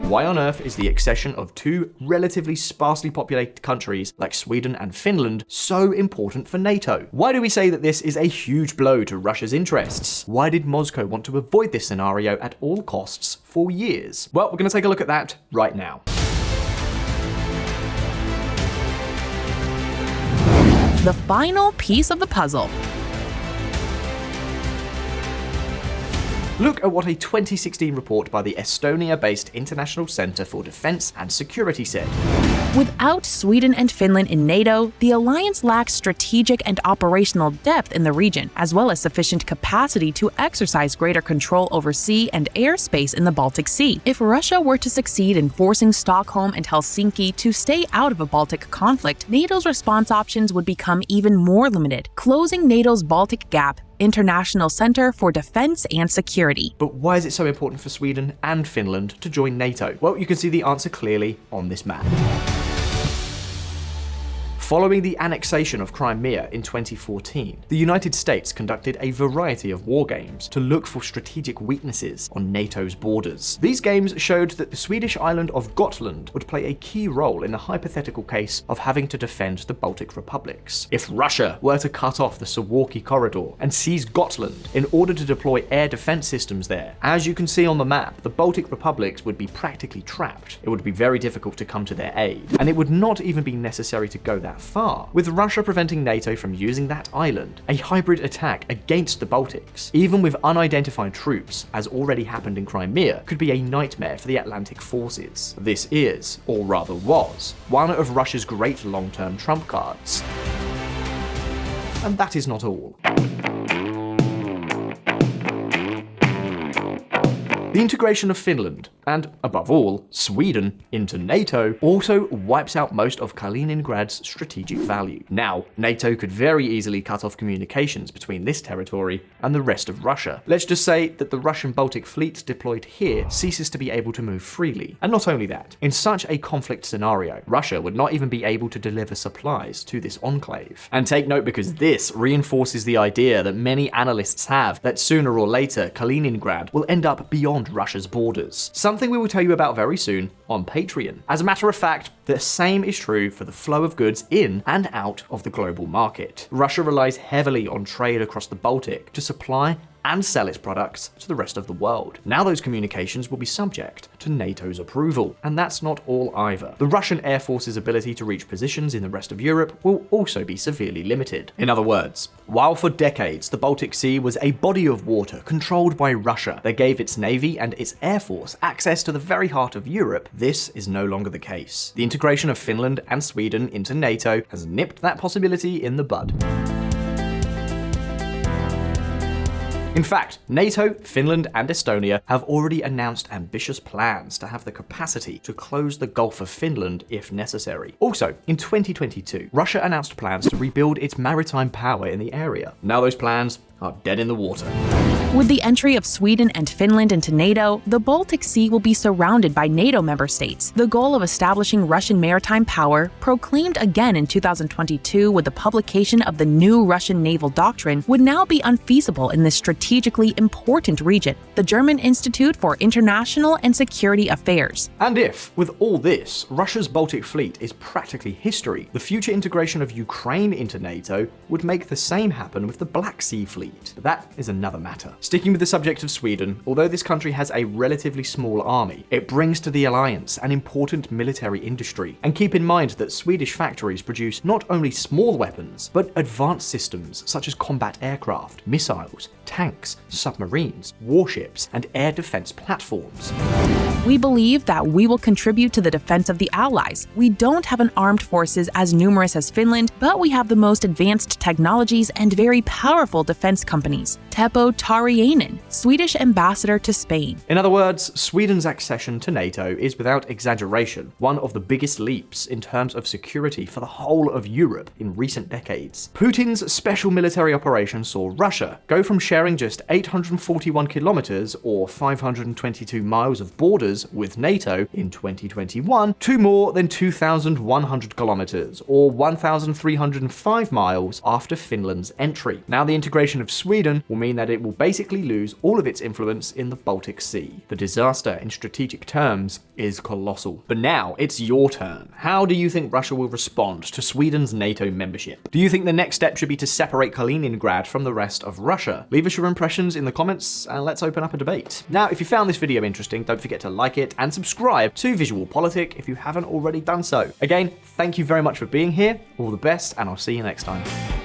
Why on earth is the accession of two relatively sparsely populated countries like Sweden and Finland so important for NATO? Why do we say that this is a huge blow to Russia's interests? Why did Moscow want to avoid this scenario at all costs for years? Well, we're going to take a look at that right now. The final piece of the puzzle. Look at what a 2016 report by the Estonia-based International Centre for Defence and Security said. Without Sweden and Finland in NATO, the alliance lacks strategic and operational depth in the region, as well as sufficient capacity to exercise greater control over sea and airspace in the Baltic Sea. If Russia were to succeed in forcing Stockholm and Helsinki to stay out of a Baltic conflict, NATO's response options would become even more limited, closing NATO's Baltic Gap International Center for Defense and Security. But why is it so important for Sweden and Finland to join NATO? Well, you can see the answer clearly on this map. Following the annexation of Crimea in 2014, the United States conducted a variety of war games to look for strategic weaknesses on NATO's borders. These games showed that the Swedish island of Gotland would play a key role in the hypothetical case of having to defend the Baltic republics. If Russia were to cut off the Suwalki corridor and seize Gotland in order to deploy air defense systems there, as you can see on the map, the Baltic republics would be practically trapped. It would be very difficult to come to their aid, and it would not even be necessary to go that far, with Russia preventing NATO from using that island. A hybrid attack against the Baltics, even with unidentified troops, as already happened in Crimea, could be a nightmare for the Atlantic forces. This is, or rather was, one of Russia's great long-term trump cards. And that is not all. The integration of Finland, and above all, Sweden, into NATO also wipes out most of Kaliningrad's strategic value. Now, NATO could very easily cut off communications between this territory and the rest of Russia. Let's just say that the Russian Baltic fleet deployed here ceases to be able to move freely. And not only that, in such a conflict scenario, Russia would not even be able to deliver supplies to this enclave. And take note, because this reinforces the idea that many analysts have that sooner or later Kaliningrad will end up beyond Russia's borders. Something we will tell you about very soon on Patreon. As a matter of fact, the same is true for the flow of goods in and out of the global market. Russia relies heavily on trade across the Baltic to supply and sell its products to the rest of the world. Now those communications will be subject to NATO's approval, and that's not all either. The Russian Air Force's ability to reach positions in the rest of Europe will also be severely limited. In other words, while for decades the Baltic Sea was a body of water controlled by Russia that gave its navy and its air force access to the very heart of Europe, this is no longer the case. The integration of Finland and Sweden into NATO has nipped that possibility in the bud. In fact, NATO, Finland, and Estonia have already announced ambitious plans to have the capacity to close the Gulf of Finland if necessary. Also, in 2022, Russia announced plans to rebuild its maritime power in the area. Now those plans are dead in the water. With the entry of Sweden and Finland into NATO, the Baltic Sea will be surrounded by NATO member states. The goal of establishing Russian maritime power, proclaimed again in 2022 with the publication of the new Russian naval doctrine, would now be unfeasible in this strategically important region, the German Institute for International and Security Affairs. And if, with all this, Russia's Baltic fleet is practically history, the future integration of Ukraine into NATO would make the same happen with the Black Sea fleet. But that is another matter. Sticking with the subject of Sweden, although this country has a relatively small army, it brings to the alliance an important military industry. And keep in mind that Swedish factories produce not only small weapons, but advanced systems such as combat aircraft, missiles, tanks, submarines, warships, and air defense platforms. We believe that we will contribute to the defense of the Allies. We don't have an armed forces as numerous as Finland, but we have the most advanced technologies and very powerful defense companies. Teppo Tarjainen, Swedish ambassador to Spain. In other words, Sweden's accession to NATO is without exaggeration one of the biggest leaps in terms of security for the whole of Europe in recent decades. Putin's special military operation saw Russia go from sharing sharing just 841 kilometers or 522 miles of borders with NATO in 2021 to more than 2,100 kilometers or 1,305 miles after Finland's entry. Now, the integration of Sweden will mean that it will basically lose all of its influence in the Baltic Sea. The disaster in strategic terms is colossal. But now it's your turn. How do you think Russia will respond to Sweden's NATO membership? Do you think the next step should be to separate Kaliningrad from the rest of Russia? Leave us your impressions in the comments and let's open up a debate. Now, if you found this video interesting, don't forget to like it and subscribe to VisualPolitik if you haven't already done so. Again, thank you very much for being here. All the best, and I'll see you next time.